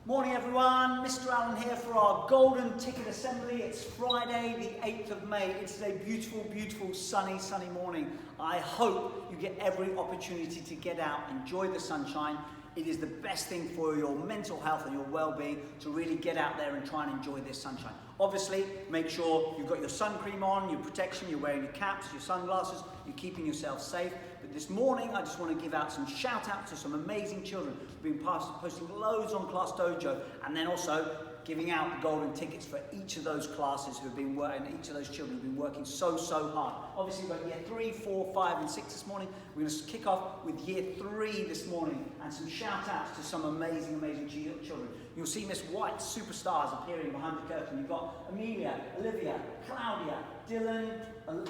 Morning everyone, Mr. Allen here for our golden ticket assembly. It's Friday the 8th of May. It's a beautiful, beautiful sunny morning. I hope you get every opportunity to get out, enjoy the sunshine. It is the best thing for your mental health and your well-being to really get out there and try and enjoy this sunshine. Obviously, make sure you've got your sun cream on, your protection, you're wearing your caps, your sunglasses, you're keeping yourself safe. But this morning, I just want to give out some shout outs to some amazing children who've been posting loads on Class Dojo, and then also giving out the golden tickets for each of those classes who've been working, each of those children who've been working so hard. Obviously, we've got year 3, 4, 5 and 6 this morning. We're going to kick off with year 3 this morning, and some shout outs to some amazing children. You'll see Miss White's superstars appearing behind the curtain. You've got Amelia, Olivia, Claudia, Dylan,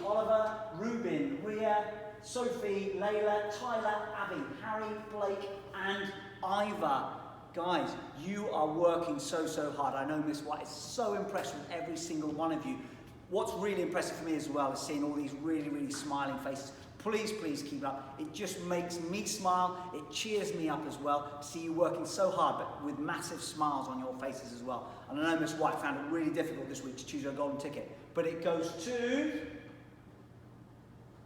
Oliver, Ruben, Ria, Sophie, Layla, Tyler, Abby, Harry, Blake and Ivor. Guys, you are working so hard. I know Miss White is so impressed with every single one of you. What's really impressive for me as well is seeing all these really smiling faces. Please keep it up. It just makes me smile. It cheers me up as well to see you working so hard, but with massive smiles on your faces as well. And I know Miss White found it really difficult this week to choose her golden ticket, but it goes to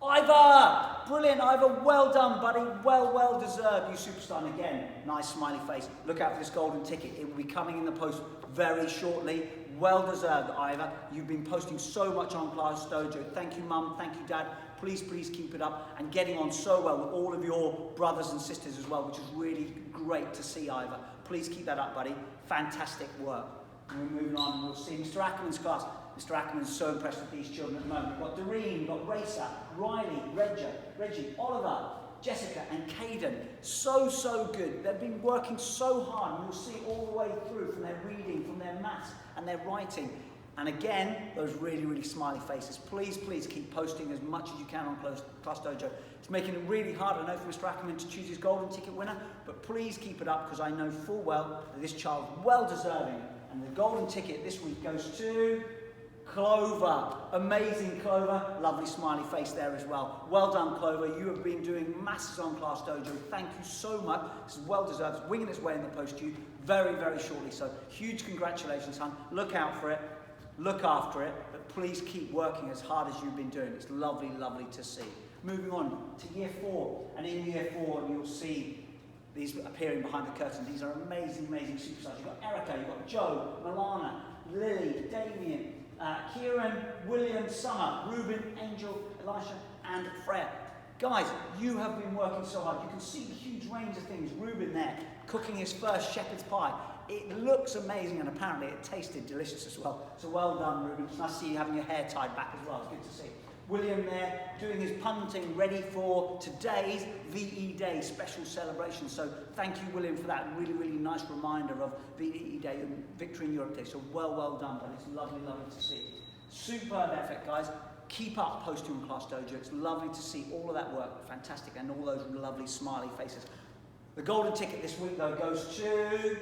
Ivor! Brilliant, Ivor. Well done, buddy. Well deserved. You superstar. And again, nice smiley face. Look out for this golden ticket. It will be coming in the post very shortly. Well deserved, Ivor. You've been posting so much on Class Dojo. Thank you, Mum. Thank you, Dad. Please keep it up, and getting on so well with all of your brothers and sisters as well, which is really great to see, Ivor. Please keep that up, buddy. Fantastic work. And we're moving on, and we'll see Mr. Ackerman's class. Mr. Ackerman's so impressed with these children at the moment. We've got Doreen, we've got Racer, Riley, Reggie, Oliver, Jessica and Caden. So good. They've been working so hard, and you'll see all the way through from their reading, from their maths and their writing. And again, those really smiley faces. Please keep posting as much as you can on Class Dojo. It's making it really hard, I know, for Mr. Ackerman to choose his golden ticket winner, but please keep it up, because I know full well that this child's well deserving. And the golden ticket this week goes to Clover. Amazing, Clover. Lovely smiley face there as well. Well done, Clover. You have been doing masses on Class Dojo. Thank you so much. This is well deserved. It's winging its way in the post to you very shortly. So huge congratulations, son. Look out for it. Look after it. But please keep working as hard as you've been doing. It's lovely to see. Moving on to year 4. And in year 4, you'll see these appearing behind the curtain. These are amazing superstars. You've got Erica, you've got Joe, Milana, Lily, Damien, Kieran, William, Summer, Ruben, Angel, Elisha and Freya. Guys, you have been working so hard. You can see the huge range of things. Ruben there, cooking his first shepherd's pie. It looks amazing, and apparently it tasted delicious as well. So well done, Ruben. It's nice to see you having your hair tied back as well. It's good to see. William there, doing his punting, ready for today's VE Day special celebration. So thank you, William, for that really nice reminder of VE Day and Victory in Europe Day. So well done, buddy. It's lovely to see. Superb effort, guys. Keep up posting on Class Dojo. It's lovely to see all of that work. Fantastic. And all those lovely smiley faces. The golden ticket this week, though, goes to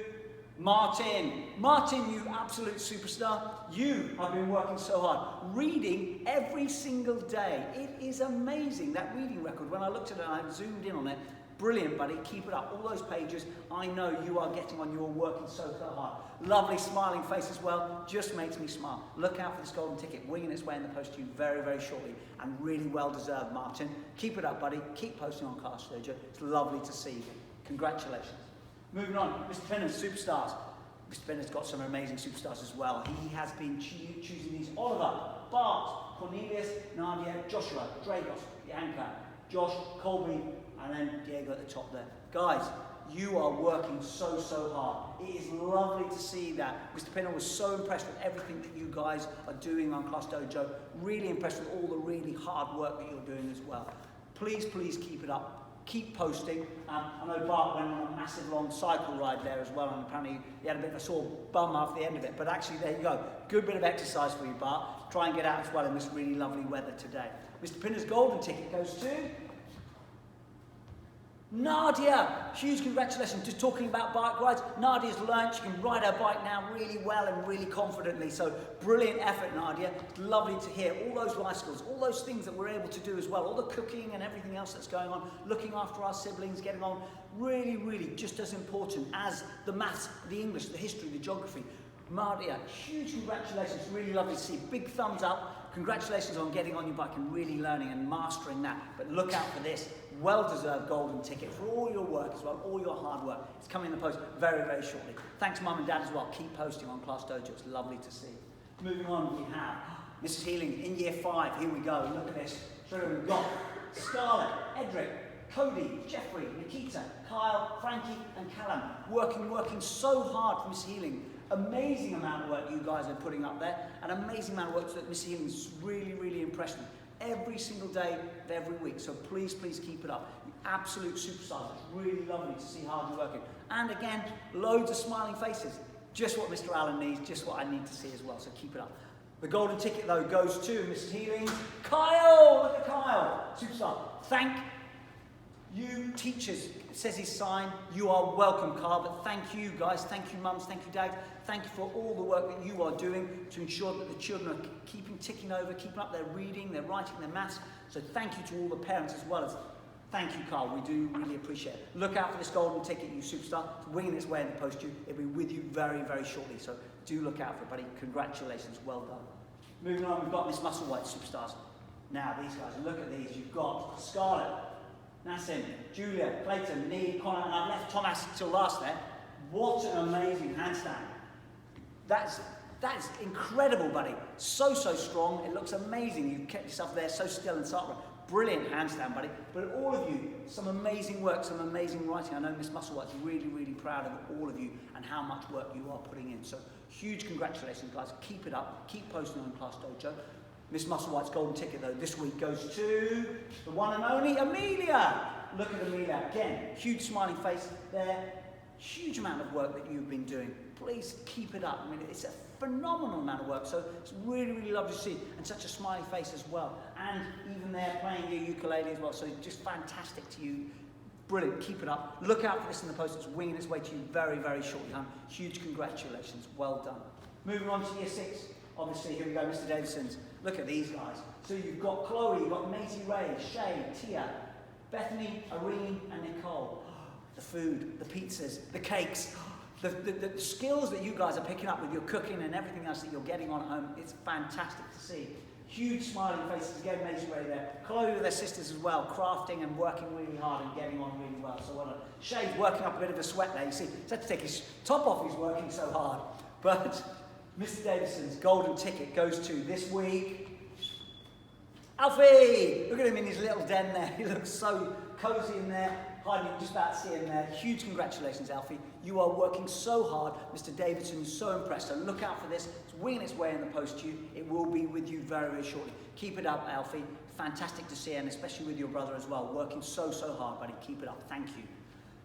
Martin. Martin, you absolute superstar. You have been working so hard, reading every single day. It is amazing, that reading record. When I looked at it and I zoomed in on it, brilliant, buddy. Keep it up. All those pages, I know you are getting on. You're working so hard. Lovely smiling face as well. Just makes me smile. Look out for this golden ticket, winging its way in the post to you very shortly, and really well deserved, Martin. Keep it up, buddy. Keep posting on Class Dojo. It's lovely to see you. Congratulations. Moving on, Mr. Penner's superstars. Mr. Penner's got some amazing superstars as well. He has been choosing these: Oliver, Bart, Cornelius, Nadia, Joshua, Dragos, Bianca, Josh, Colby, and then Diego at the top there. Guys, you are working so hard. It is lovely to see that. Mr. Penner was so impressed with everything that you guys are doing on Class Dojo. Really impressed with all the really hard work that you're doing as well. Please keep it up. Keep posting. I know Bart went on a massive long cycle ride there as well, and apparently he had a bit of a sore bum after the end of it, but actually there you go. Good bit of exercise for you, Bart. Try and get out as well in this really lovely weather today. Mr. Penner's golden ticket goes to Nadia, huge congratulations. Just talking about bike rides, Nadia's learnt she can ride her bike now really well and really confidently. So brilliant effort, Nadia. Lovely to hear. All those life skills, all those things that we're able to do as well, all the cooking and everything else that's going on, looking after our siblings, getting on, really, really just as important as the maths, the English, the history, the geography. Nadia, huge congratulations. Really lovely to see. Big thumbs up. Congratulations on getting on your bike and really learning and mastering that. But look out for this well-deserved golden ticket for all your work as well, all your hard work. It's coming in the post very, very shortly. Thanks, Mum and Dad, as well. Keep posting on Class Dojo. It's lovely to see. Moving on, we have Mrs. Healing in Year 5. Here we go. Look at this. So we've got Scarlett, Edric, Cody, Jeffrey, Nikita, Kyle, Frankie, and Callum. Working so hard for Miss Healing. Amazing amount of work you guys are putting up there. An amazing amount of work that Miss Healing's really, really impressed me. Every single day of every week. So please, please keep it up. You absolute superstars. It's really lovely to see how hard you're working. And again, loads of smiling faces. Just what Mr. Allen needs, just what I need to see as well. So keep it up. The golden ticket, though, goes to Mrs. Healing. Kyle! Look at Kyle. Superstar. Thank you, teachers. It says his sign. You are welcome, Kyle. But thank you, guys. Thank you, mums. Thank you, dads. Thank you for all the work that you are doing to ensure that the children are ticking over, keeping up their reading, their writing, their maths. So thank you to all the parents as well as thank you, Carl. We do really appreciate it. Look out for this golden ticket, you superstar. It's winging its way in the post to you. It'll be with you very, very shortly. So do look out for it, buddy. Congratulations. Well done. Moving on, we've got Miss Musselwhite superstars. Now, these guys, look at these. You've got Scarlett, Nassim, Julia, Clayton, Lee, Connor, and I've left Thomas till last there. What an amazing handstand. That's incredible, buddy. So strong. It looks amazing. You've kept yourself there so still and so upright. Brilliant handstand, buddy. But all of you, some amazing work, some amazing writing. I know Miss Musselwhite's really, really proud of all of you and how much work you are putting in. So huge congratulations, guys. Keep it up. Keep posting on Class Dojo. Miss Musselwhite's golden ticket, though, this week goes to the one and only Amelia. Look at Amelia. Again, huge smiling face there. Huge amount of work that you've been doing. Please keep it up. I mean, it's a phenomenal amount of work. So it's really, really lovely to see. And such a smiley face as well. And even there playing your ukulele as well. So just fantastic to you. Brilliant. Keep it up. Look out for this in the post. It's winging its way to you very, very shortly. Huge congratulations. Well done. Moving on to Year 6. Obviously, here we go, Mr. Davidson's. Look at these guys. So you've got Chloe, you've got Macy Ray, Shay, Tia, Bethany, Irene, and Nicole. The food, the pizzas, the cakes, the skills that you guys are picking up with your cooking and everything else that you're getting on at home, it's fantastic to see. Huge smiling faces, again, Macy Ray there. Chloe with her sisters as well, crafting and working really hard and getting on really well. So well done. Shay's working up a bit of a sweat there. You see, he's had to take his top off, he's working so hard. But Mr. Davidson's golden ticket goes to this week Alfie! Look at him in his little den there. He looks so cozy in there. Hardly just about to see him there. Huge congratulations, Alfie. You are working so hard. Mr. Davidson is so impressed. So look out for this. It's winging its way in the post to you. It will be with you very, very shortly. Keep it up, Alfie. Fantastic to see, and especially with your brother as well. Working so hard, buddy. Keep it up. Thank you.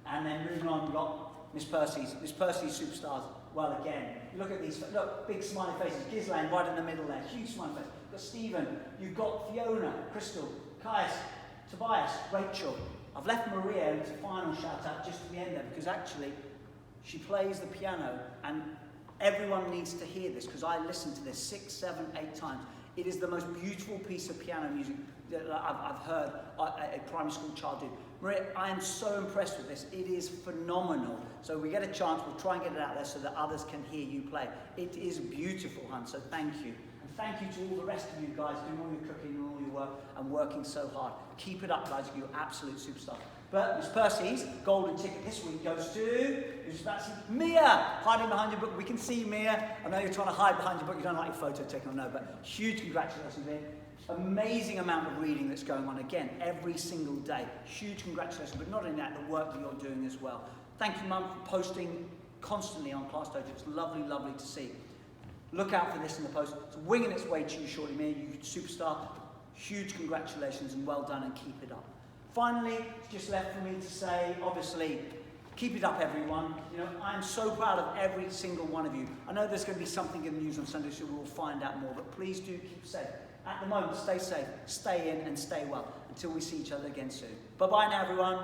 And then moving on, we've got Miss Percy's superstars. Well, again, look at these. Look, big smiley faces. Ghislaine right in the middle there. Huge smiley face. You've got Stephen. You've got Fiona, Crystal, Caius, Tobias, Rachel. I've left Maria as a final shout out just at the end there because actually she plays the piano and everyone needs to hear this because I listened to this 6, 7, 8 times. It is the most beautiful piece of piano music that I've heard a primary school child do. Maria, I am so impressed with this. It is phenomenal. So we get a chance, we'll try and get it out there so that others can hear you play. It is beautiful, hun, so thank you. And thank you to all the rest of you guys doing all your cooking and all your work and working so hard. Keep it up, guys, you're absolute superstar. But Miss Percy's golden ticket this week goes to, who's about to see Mia, hiding behind your book. We can see Mia. I know you're trying to hide behind your book. You don't like your photo taken, no, but huge congratulations, Mia. Amazing amount of reading that's going on again every single day. Huge congratulations, but not only that, the work that you're doing as well. Thank you, Mum, for posting constantly on Class Dojo. It's lovely, lovely to see. Look out for this in the post. It's winging its way to you shortly, Mia. You superstar. Huge congratulations and well done and keep it up. Finally, it's just left for me to say, obviously, keep it up, everyone. You know, I'm so proud of every single one of you. I know there's going to be something in the news on Sunday, so we'll find out more, but please do keep safe. At the moment, stay safe, stay in, and stay well until we see each other again soon. Bye-bye now, everyone.